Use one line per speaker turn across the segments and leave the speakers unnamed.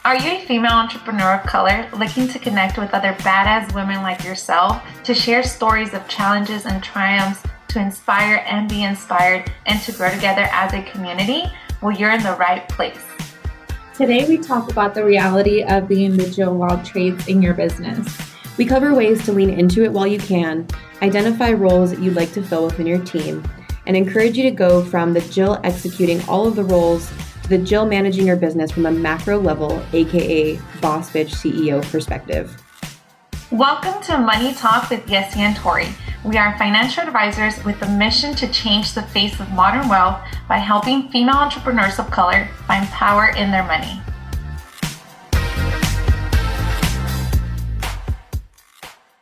Are you a female entrepreneur of color looking to connect with other badass women like yourself to share stories of challenges and triumphs, to inspire and be inspired, and to grow together as a community? Well, you're in the right place.
Today we talk about the reality of being the Jill of all trades in your business.
We cover ways to lean into it while you can, identify roles that you'd like to fill within your team, and encourage you to go from the Jill executing all of the roles to the Jill managing your business from a macro level, aka boss bitch CEO perspective.
Welcome to Money Talk with Yesi and Tori. We are financial advisors with the mission to change the face of modern wealth by helping female entrepreneurs of color find power in their money.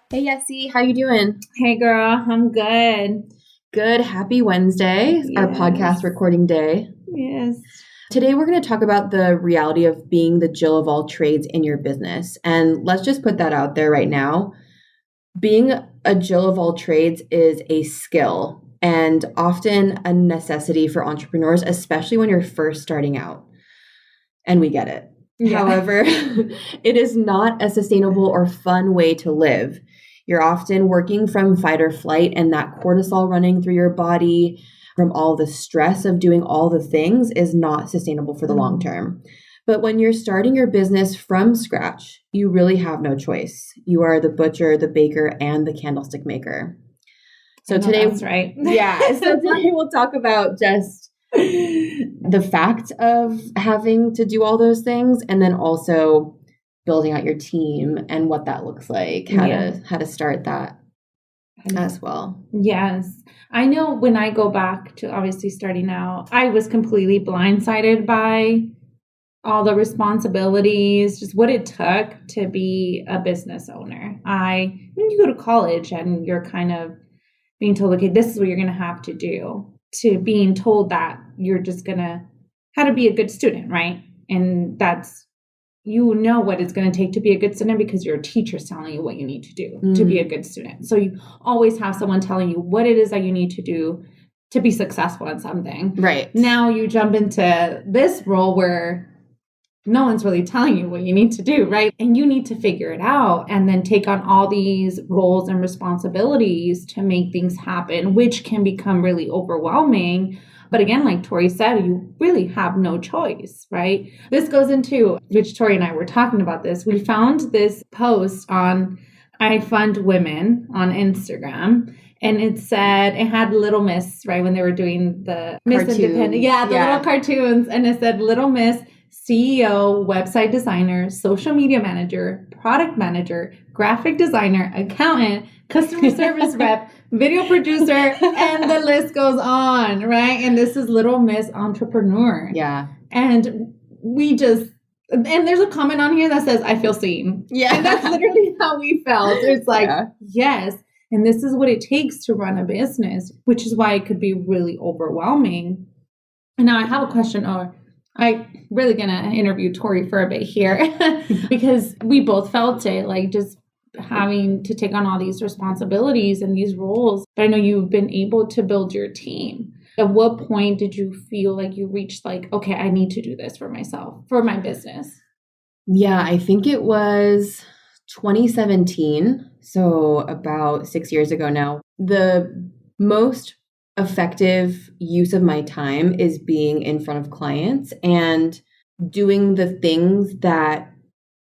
Hey Yesi, how you doing?
Hey girl, I'm good.
Good. Happy Wednesday, our podcast recording day.
Yes.
Today we're going to talk about the reality of being the Jill of all trades in your business. And let's just put that out there right now. Being a Jill of all trades is a skill and often a necessity for entrepreneurs, especially when you're first starting out. And we get it. Yeah. However, it is not a sustainable or fun way to live. You're often working from fight or flight, and that cortisol running through your body from all the stress of doing all the things is not sustainable for the long term. But when you're starting your business from scratch, you really have no choice. You are the butcher, the baker, and the candlestick maker. So today,
that's right.
Yeah. So today we'll talk about just the fact of having to do all those things, and then also building out your team and what that looks like, how to start that as well.
Yes. I know when I go back to obviously starting out, I was completely blindsided by all the responsibilities, just what it took to be a business owner. When you go to college and you're kind of being told, okay, this is what you're going to have to do, to being told that you're just going to, how to be a good student, right? And that's, you know what it's going to take to be a good student because your teacher's telling you what you need to do to be a good student. So you always have someone telling you what it is that you need to do to be successful in something.
Right.
Now you jump into this role where no one's really telling you what you need to do, right? And you need to figure it out and then take on all these roles and responsibilities to make things happen, which can become really overwhelming. But again, like Tori said, you really have no choice, right? This goes into, which Tori and I were talking about this. We found this post on I Fund Women on Instagram. And it had Little Miss, right? When they were doing the Miss Independent. Yeah, the little cartoons. And it said Little Miss, CEO, website designer, social media manager, product manager, graphic designer, accountant, customer service rep, video producer, and the list goes on, right? And this is Little Miss Entrepreneur.
Yeah.
And and there's a comment on here that says, I feel seen.
Yeah.
And that's literally how we felt. It's like, yes. And this is what it takes to run a business, which is why it could be really overwhelming. And now I have a question, I'm really going to interview Tori for a bit here because we both felt it, like just having to take on all these responsibilities and these roles. But I know you've been able to build your team. At what point did you feel like you reached like, okay, I need to do this for myself, for my business?
Yeah, I think it was 2017. So about 6 years ago now. The most effective use of my time is being in front of clients and doing the things that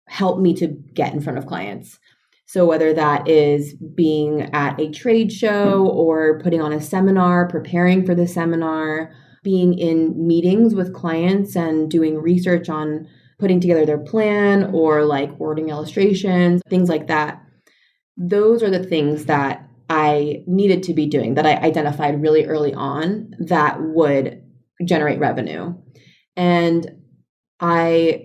help me to get in front of clients. So whether that is being at a trade show or putting on a seminar, preparing for the seminar, being in meetings with clients and doing research on putting together their plan or like ordering illustrations, things like that. Those are the things that I needed to be doing, that I identified really early on that would generate revenue. And I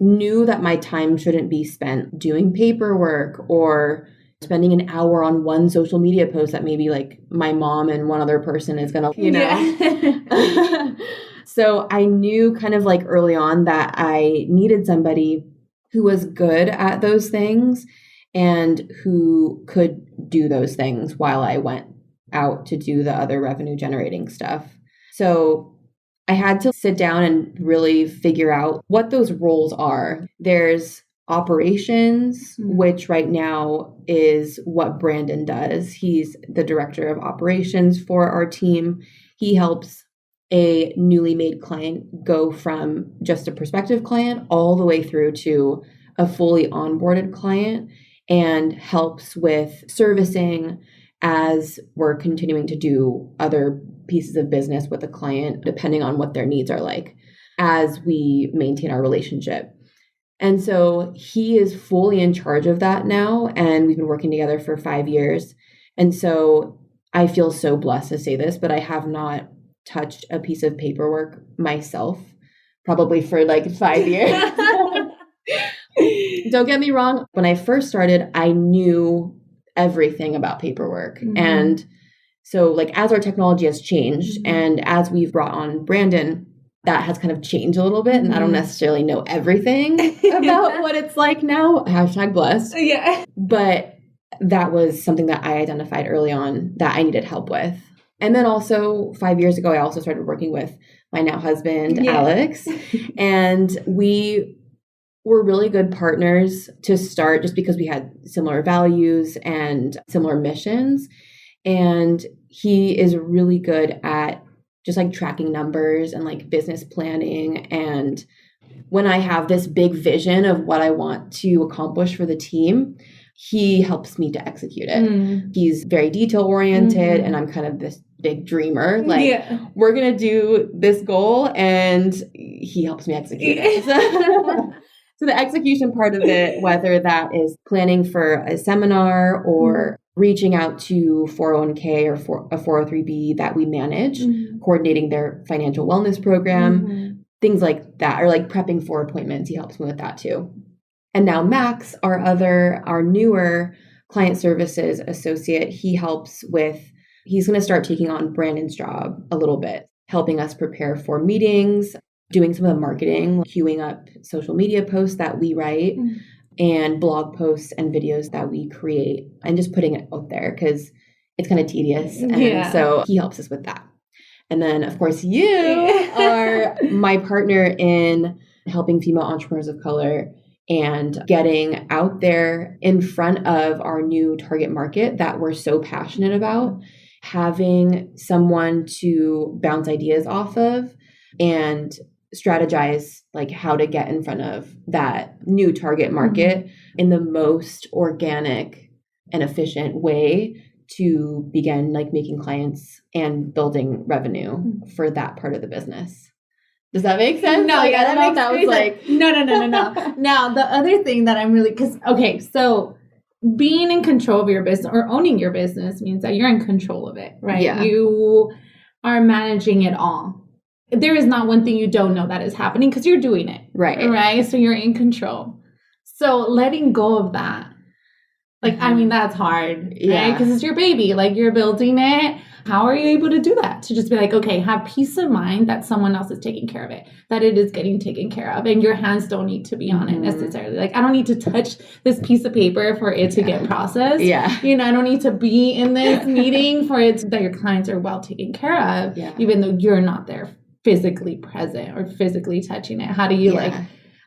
knew that my time shouldn't be spent doing paperwork or spending an hour on one social media post that maybe like my mom and one other person is going to,
Yeah.
So I knew kind of like early on that I needed somebody who was good at those things and who could do those things while I went out to do the other revenue generating stuff. So I had to sit down and really figure out what those roles are. There's operations, which right now is what Brandon does. He's the director of operations for our team. He helps a newly made client go from just a prospective client all the way through to a fully onboarded client, and helps with servicing as we're continuing to do other pieces of business with the client, depending on what their needs are like, as we maintain our relationship. And so he is fully in charge of that now, and we've been working together for 5 years. And so I feel so blessed to say this, but I have not touched a piece of paperwork myself, probably for like 5 years. Don't get me wrong. When I first started, I knew everything about paperwork. And so like as our technology has changed and as we've brought on Brandon, that has kind of changed a little bit. And I don't necessarily know everything about what it's like now. Hashtag blessed.
Yeah.
But that was something that I identified early on that I needed help with. And then also 5 years ago, I also started working with my now husband, Alex. And we were really good partners to start just because we had similar values and similar missions. And he is really good at just like tracking numbers and like business planning. And when I have this big vision of what I want to accomplish for the team, he helps me to execute it. He's very detail oriented and I'm kind of this big dreamer. Like we're going to do this goal and he helps me execute it. So the execution part of it, whether that is planning for a seminar or reaching out to 401k or a 403b that we manage, coordinating their financial wellness program, things like that, or like prepping for appointments. He helps me with that too. And now Max, our newer client services associate, he's going to start taking on Brandon's job a little bit, helping us prepare for meetings, doing some of the marketing, queuing up social media posts that we write and blog posts and videos that we create and just putting it out there because it's kind of tedious. And so he helps us with that. And then, of course, you are my partner in helping female entrepreneurs of color and getting out there in front of our new target market that we're so passionate about, having someone to bounce ideas off of and strategize like how to get in front of that new target market in the most organic and efficient way to begin like making clients and building revenue for that part of the business. Does that make sense?
No,
like,
yeah,
I don't know if that was like
no. Now the other thing that I'm really so being in control of your business or owning your business means that you're in control of it, right?
Yeah.
You are managing it all. There is not one thing you don't know that is happening because you're doing it. Right. So you're in control. So letting go of that, like, I mean, that's hard, right? Because it's your baby, like you're building it. How are you able to do that? To just be like, okay, have peace of mind that someone else is taking care of it, that it is getting taken care of, and your hands don't need to be on it necessarily. Like, I don't need to touch this piece of paper for it to get processed. You know, I don't need to be in this meeting for it that your clients are well taken care of, even though you're not there physically present or physically touching it. How do you like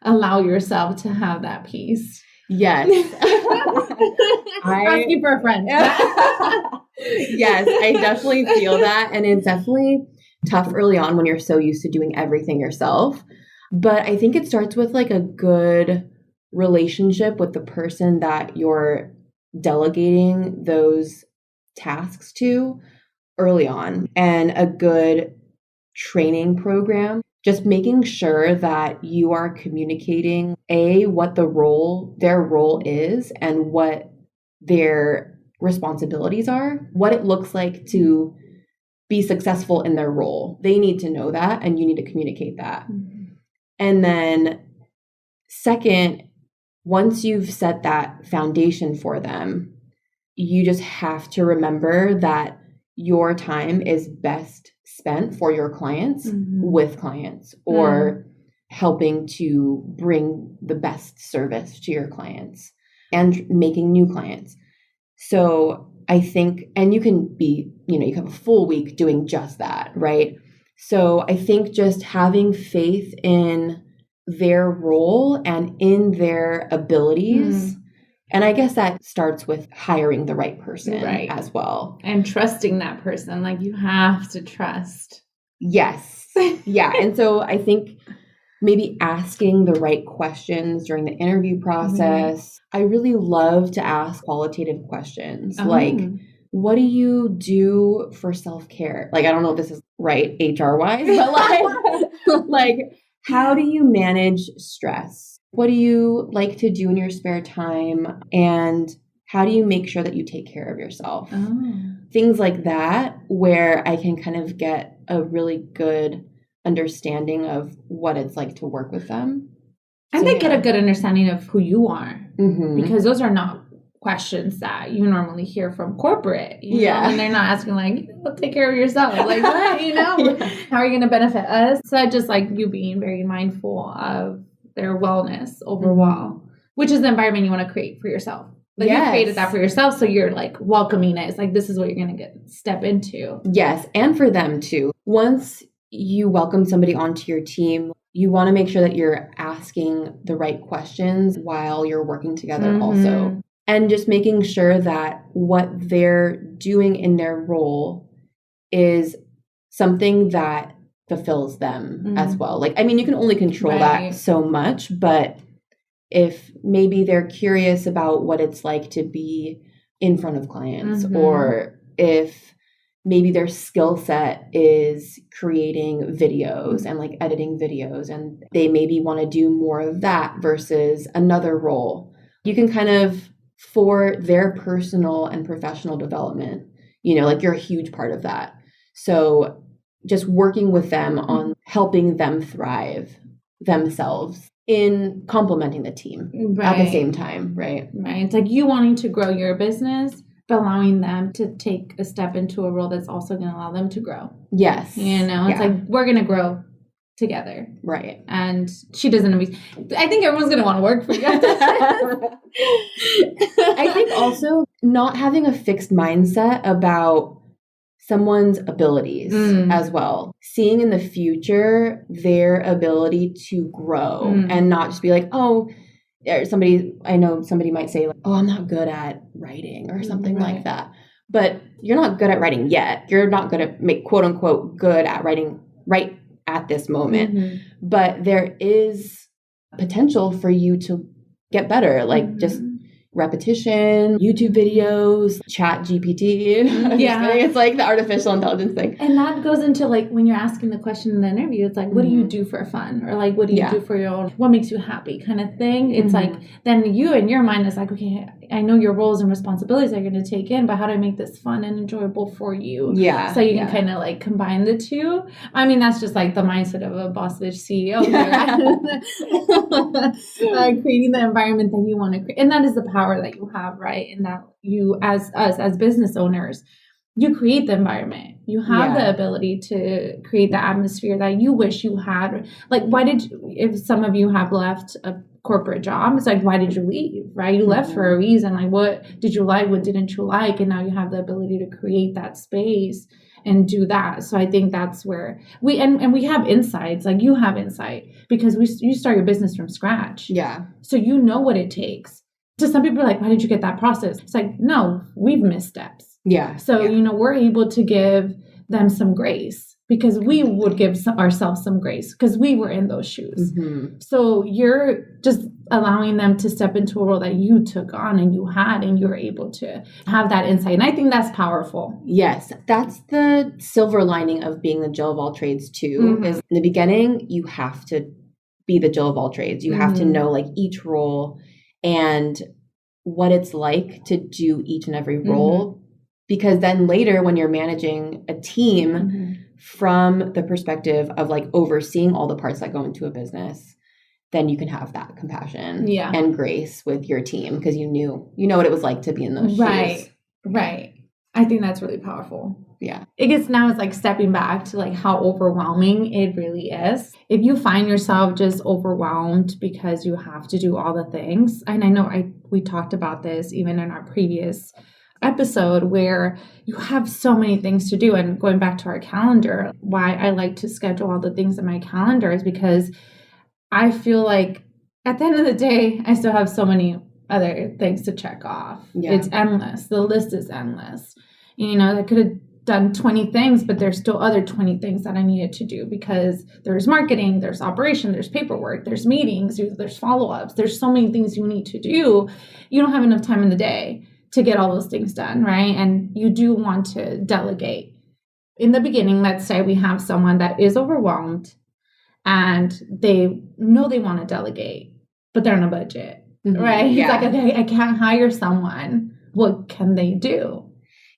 allow yourself to have that peace?
Yes.
Asking for a friend.
Yes, I definitely feel that. And it's definitely tough early on when you're so used to doing everything yourself. But I think it starts with like a good relationship with the person that you're delegating those tasks to early on, and a good training program. Just making sure that you are communicating what their role is and what their responsibilities are, what it looks like to be successful in their role. They need to know that, and you need to communicate that. And then second, once you've set that foundation for them, you just have to remember that your time is best spent for your clients, with clients, or helping to bring the best service to your clients and making new clients. So I think, and you can be, you have a full week doing just that, right? So I think just having faith in their role and in their abilities. And I guess that starts with hiring the right person as well.
And trusting that person. Like you have to trust.
Yes. Yeah. And so I think maybe asking the right questions during the interview process. I really love to ask qualitative questions like, what do you do for self-care? Like, I don't know if this is right HR wise, but like, how do you manage stress? What do you like to do in your spare time? And how do you make sure that you take care of yourself? Things like that, where I can kind of get a really good understanding of what it's like to work with them.
And they get a good understanding of who you are, because those are not questions that you normally hear from corporate. You know? And they're not asking like, take care of yourself. Like, what? How are you going to benefit us? So I just like you being very mindful of their wellness overall, which is the environment you want to create for yourself. Like you created that for yourself. So you're like welcoming it. It's like, this is what you're going to step into.
Yes. And for them too. Once you welcome somebody onto your team, you want to make sure that you're asking the right questions while you're working together also. And just making sure that what they're doing in their role is something that fulfills them as well. Like, I mean, you can only control that so much, but if maybe they're curious about what it's like to be in front of clients, or if maybe their skill set is creating videos and like editing videos, and they maybe want to do more of that versus another role, you can kind of, for their personal and professional development, like you're a huge part of that. So just working with them on helping them thrive themselves in complementing the team at the same time, right?
It's like you wanting to grow your business, but allowing them to take a step into a role that's also going to allow them to grow.
Yes.
It's like, we're going to grow together.
Right.
And she doesn't I think everyone's going to want to work for you.
I think also not having a fixed mindset about someone's abilities as well. Seeing in the future their ability to grow and not just be like, I know somebody might say, like, I'm not good at writing or something like that. But you're not good at writing yet. You're not going to make quote unquote good at writing right at this moment. But there is potential for you to get better, like just repetition, YouTube videos, chat GPT. It's like the artificial intelligence thing.
And that goes into like when you're asking the question in the interview, it's like, what do you do for fun? Or like, what do you do for your own, what makes you happy kind of thing? It's like, then you in your mind is like, okay, I know your roles and responsibilities are going to take in, but how do I make this fun and enjoyable for you? So you can kind of like combine the two. I mean, that's just like the mindset of a boss bitch CEO here. Creating the environment that you want to create. And that is the power that you have, right? And that you, as business owners, you create the environment. You have the ability to create the atmosphere that you wish you had. Like, if some of you have left a corporate job, it's like, why did you leave, right? You left for a reason. Like, what did you like? What didn't you like? And now you have the ability to create that space and do that. So I think that's where we have insights, like you have insight because you start your business from scratch. So you know what it takes. So some people are like, why did you get that process? It's like, no, we've missed steps. So, we're able to give them some grace because we would give ourselves some grace because we were in those shoes. So you're just allowing them to step into a role that you took on and you had, and you're able to have that insight. And I think that's powerful.
Yes. That's the silver lining of being the Jill of all trades too, is in the beginning, you have to be the Jill of all trades. You have to know like each role and what it's like to do each and every role. Because then later when you're managing a team from the perspective of like overseeing all the parts that go into a business, then you can have that compassion and grace with your team because you know what it was like to be in those shoes.
Right. I think that's really powerful.
It's
like stepping back to like how overwhelming it really is. If you find yourself just overwhelmed because you have to do all the things, and I know we talked about this even in our previous episode where you have so many things to do. And going back to our calendar, why I like to schedule all the things in my calendar is because I feel like at the end of the day, I still have so many other things to check off.
Yeah.
It's endless. The list is endless. I could have done 20 things, but there's still other 20 things that I needed to do because there's marketing, there's operation, there's paperwork, there's meetings, there's follow-ups. There's so many things you need to do. You don't have enough time in the day to get all those things done, right? And you do want to delegate. In the beginning, let's say we have someone that is overwhelmed and they know they want to delegate, but they're on a budget, right?
Yeah.
It's like, okay, I can't hire someone. What can they do?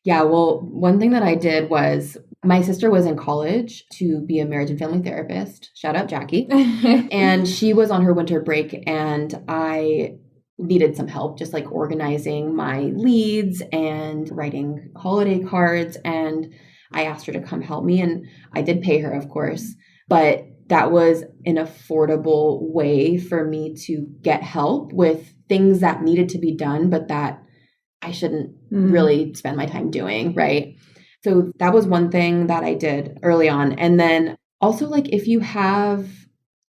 Yeah, well, one thing that I did was my sister was in college to be a marriage and family therapist. Shout out Jackie. And she was on her winter break and I needed some help just like organizing my leads and writing holiday cards. And I asked her to come help me and I did pay her, of course, but that was an affordable way for me to get help with things that needed to be done, but that I shouldn't really spend my time doing, right? So that was one thing that I did early on. And then also like if you have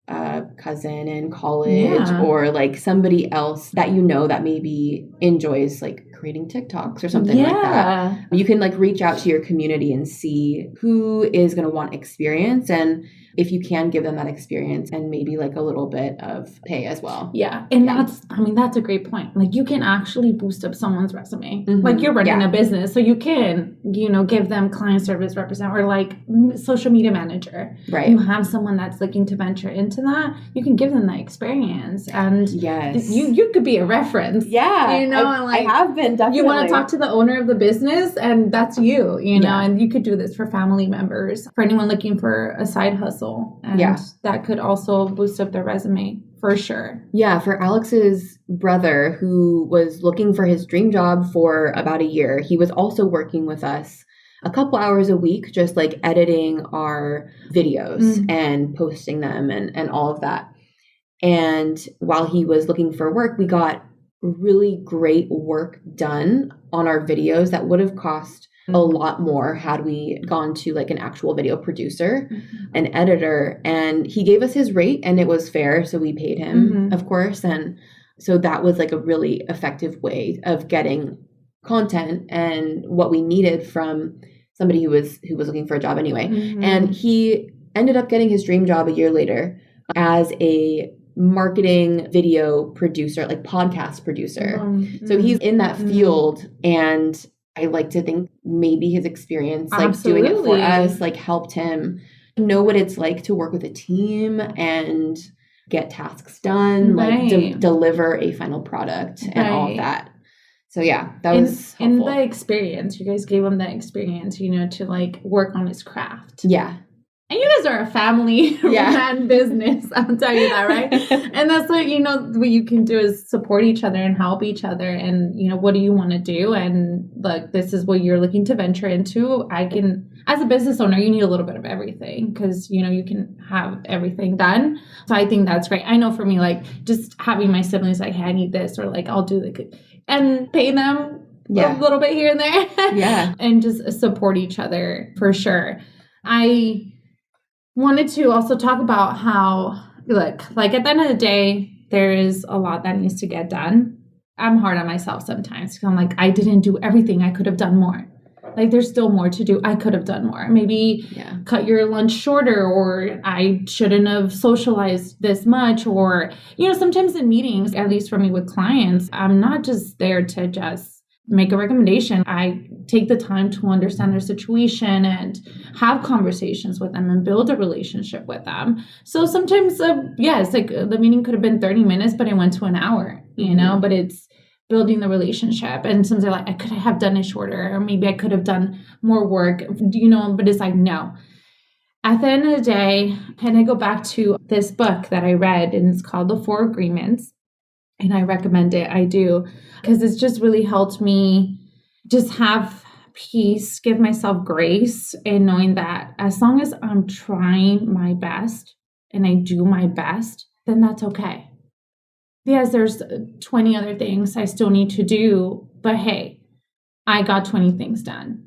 a cousin in college or like somebody else that that maybe enjoys like creating TikToks or something like that, you can like reach out to your community and see who is going to want experience and if you can give them that experience and maybe like a little bit of pay as well.
Yeah. And that's a great point. Like you can actually boost up someone's resume. Like you're running a business. So you can, give them client service representative or like social media manager.
Right.
You have someone that's looking to venture into that. You can give them that experience. And you could be a reference.
Yeah. I have been definitely.
You want to talk to the owner of the business and that's you know, and you could do this for family members, for anyone looking for a side hustle. And that could also boost up their resume for sure.
Yeah, for Alex's brother who was looking for his dream job for about a year, he was also working with us a couple hours a week, just like editing our videos and posting them and all of that. And while he was looking for work, we got really great work done on our videos that would have cost a lot more had we gone to like an actual video producer, an editor, and he gave us his rate and it was fair. So we paid him, of course. And so that was like a really effective way of getting content and what we needed from somebody who was looking for a job anyway. And he ended up getting his dream job a year later as a marketing video producer, like podcast producer. So he's in that field and I like to think maybe his experience, like doing it for us, like helped him know what it's like to work with a team and get tasks done, like deliver a final product and all of that. So that was helpful.
In the experience, you guys gave him that experience, to like work on his craft.
Yeah.
And you guys are a family run business. I'll tell you that, right? And that's what, what you can do is support each other and help each other. And, what do you want to do? And look, this is what you're looking to venture into. As a business owner, you need a little bit of everything because, you can have everything done. So I think that's great. I know for me, like just having my siblings like, hey, I need this, or like, I'll do and pay them a little bit here and there. And just support each other for sure. I wanted to also talk about how, look, like at the end of the day, there is a lot that needs to get done. I'm hard on myself sometimes because I'm like, I didn't do everything. I could have done more. Like there's still more to do. I could have done more. Maybe cut your lunch shorter, or I shouldn't have socialized this much. Or, sometimes in meetings, at least for me with clients, I'm not just there to just make a recommendation. I take the time to understand their situation and have conversations with them and build a relationship with them. So sometimes, it's like the meeting could have been 30 minutes, but it went to an hour, but it's building the relationship. And sometimes they're like, I could have done it shorter, or maybe I could have done more work, but it's like, no. At the end of the day, and I go back to this book that I read, and it's called The 4 Agreements. And I recommend it. I do. Because it's just really helped me just have peace, give myself grace, and knowing that as long as I'm trying my best and I do my best, then that's okay. Yes, there's 20 other things I still need to do. But hey, I got 20 things done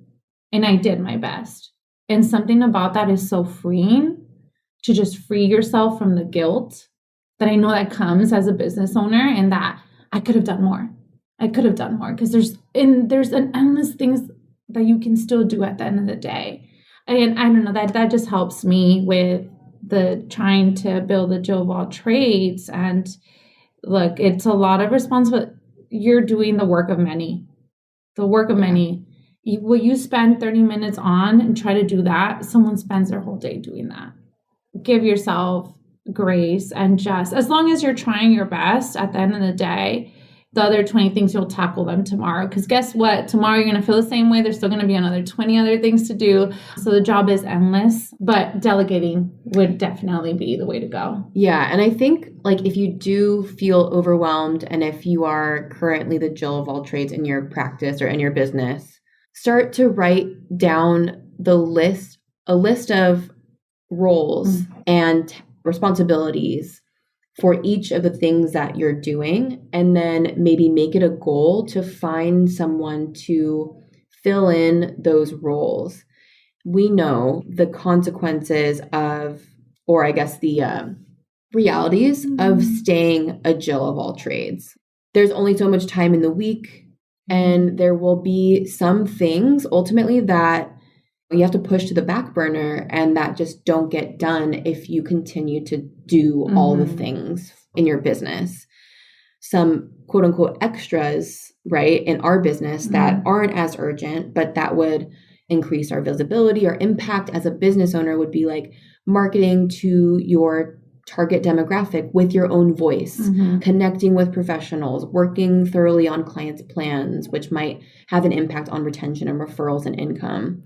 and I did my best. And something about that is so freeing, to just free yourself from the guilt that I know that comes as a business owner, and that I could have done more. I could have done more, because there's an endless things that you can still do at the end of the day. And I don't know, that just helps me with the trying to build the Jill of all trades. And look, it's a lot of responsibility. You're doing the work of many. Will you spend 30 minutes on and try to do that? Someone spends their whole day doing that. Give yourself grace, and just as long as you're trying your best, at the end of the day, the other 20 things, you'll tackle them tomorrow. Because guess what? Tomorrow you're going to feel the same way. There's still going to be another 20 other things to do. So the job is endless, but delegating would definitely be the way to go.
Yeah. And I think like if you do feel overwhelmed, and if you are currently the Jill of all trades in your practice or in your business, start to write down a list of roles and responsibilities for each of the things that you're doing, and then maybe make it a goal to find someone to fill in those roles. We know the consequences of, or I guess the realities of staying a Jill of all trades. There's only so much time in the week, and there will be some things ultimately that you have to push to the back burner, and that just don't get done if you continue to do all the things in your business. Some quote unquote extras, right, in our business that aren't as urgent, but that would increase our visibility or impact as a business owner would be like marketing to your target demographic with your own voice, connecting with professionals, working thoroughly on clients' plans, which might have an impact on retention and referrals and income.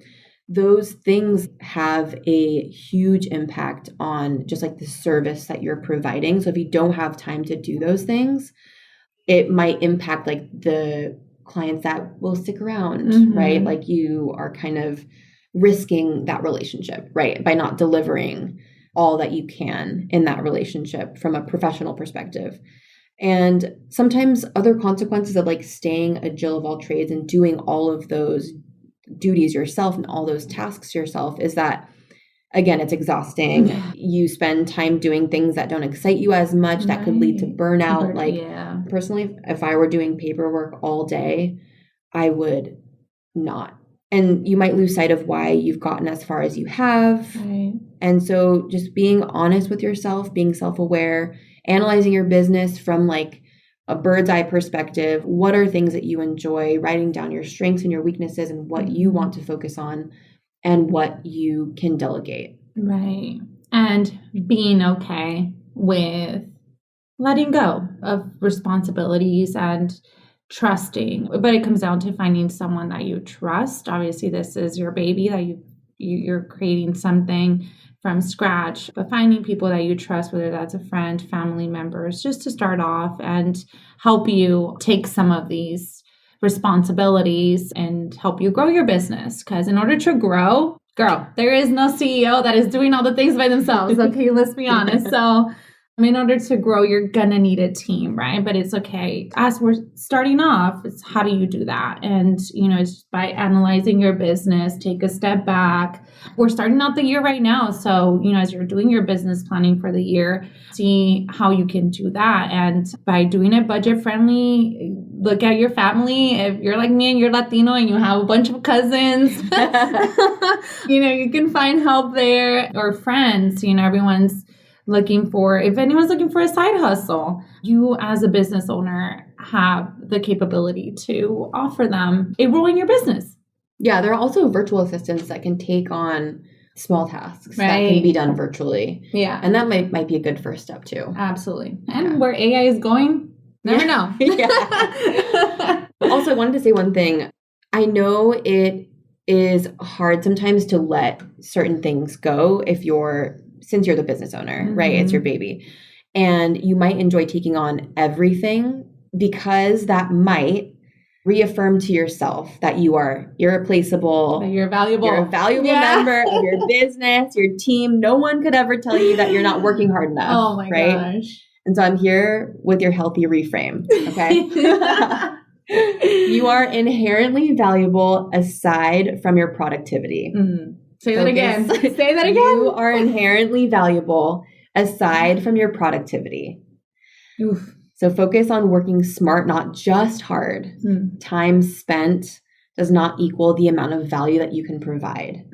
Those things have a huge impact on just like the service that you're providing. So if you don't have time to do those things, it might impact like the clients that will stick around, right? Like you are kind of risking that relationship, right? By not delivering all that you can in that relationship from a professional perspective. And sometimes other consequences of like staying a Jill of all trades and doing all of those duties yourself and all those tasks yourself is that, again, it's exhausting. You spend time doing things that don't excite you as much, that could lead to burnout. Personally, if I were doing paperwork all day, I would not. And you might lose sight of why you've gotten as far as you have.
Right.
And so just being honest with yourself, being self-aware, analyzing your business from like a bird's eye perspective. What are things that you enjoy? Writing down your strengths and your weaknesses and what you want to focus on and what you can delegate.
Right. And being okay with letting go of responsibilities and trusting. But it comes down to finding someone that you trust. Obviously, this is your baby, that you're creating something from scratch, but finding people that you trust, whether that's a friend, family members, just to start off and help you take some of these responsibilities and help you grow your business. Because in order to grow, girl, there is no CEO that is doing all the things by themselves. Okay, let's be honest. So in order to grow, you're gonna need a team, right? But it's okay. As we're starting off, it's how do you do that? And, it's by analyzing your business, take a step back. We're starting out the year right now. So, as you're doing your business planning for the year, see how you can do that. And by doing it budget friendly, look at your family. If you're like me and you're Latino and you have a bunch of cousins, you can find help there, or friends, everyone's if anyone's looking for a side hustle, you as a business owner have the capability to offer them a role in your business.
Yeah, there are also virtual assistants that can take on small tasks that can be done virtually.
Yeah.
And that might be a good first step too.
Absolutely. And where AI is going, never know.
Also, I wanted to say one thing. I know it is hard sometimes to let certain things go since you're the business owner, right? It's your baby. And you might enjoy taking on everything, because that might reaffirm to yourself that you are irreplaceable.
That you're valuable.
You're a valuable member of your business, your team. No one could ever tell you that you're not working hard enough.
Oh my
gosh. And so I'm here with your healthy reframe. Okay. You are inherently valuable aside from your productivity.
Say that again. Say that again.
You are inherently valuable aside from your productivity.
Oof.
So focus on working smart, not just hard. Time spent does not equal the amount of value that you can provide.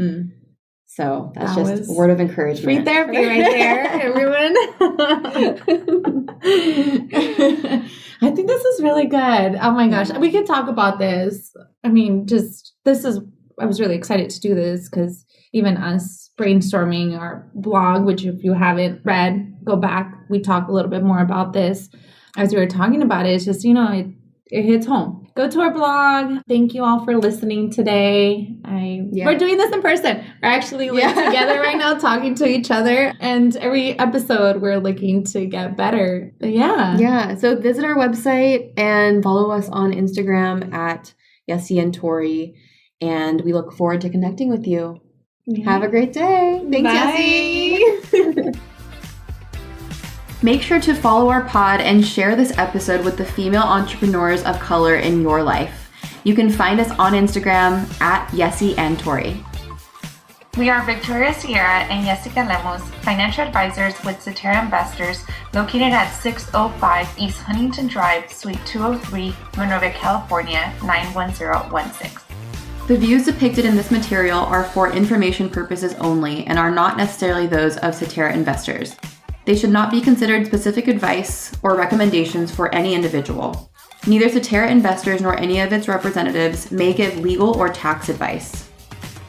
So that's just a word of encouragement.
Free therapy right there, everyone. I think this is really good. Oh my gosh. We could talk about this. I mean, I was really excited to do this because even us brainstorming our blog, which if you haven't read, go back. We talk a little bit more about this. As we were talking about it, it's just, it hits home. Go to our blog. Thank you all for listening today. We're doing this in person. We're actually together right now talking to each other. And every episode we're looking to get better. But
yeah. So visit our website and follow us on Instagram at Yesi and Tori. And we look forward to connecting with you. Have a great day. Thanks, Yesi. Make sure to follow our pod and share this episode with the female entrepreneurs of color in your life. You can find us on Instagram at Yesi and Tori.
We are Victoria Sierra and Yesica Lemus, financial advisors with Cetera Investors, located at 605 East Huntington Drive, Suite 203, Monrovia, California, 91016.
The views depicted in this material are for information purposes only and are not necessarily those of Cetera Investors. They should not be considered specific advice or recommendations for any individual. Neither Cetera Investors nor any of its representatives may give legal or tax advice.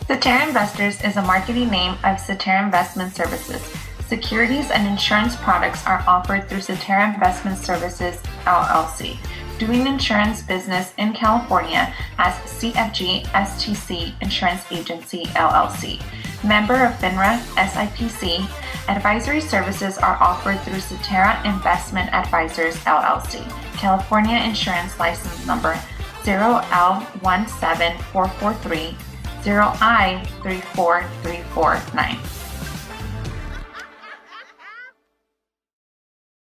Cetera Investors is a marketing name of Cetera Investment Services. Securities and insurance products are offered through Cetera Investment Services, LLC, doing insurance business in California as CFG STC Insurance Agency, LLC. Member of FINRA, SIPC. Advisory services are offered through Cetera Investment Advisors, LLC. California Insurance License Number 0L17443, 0I34349.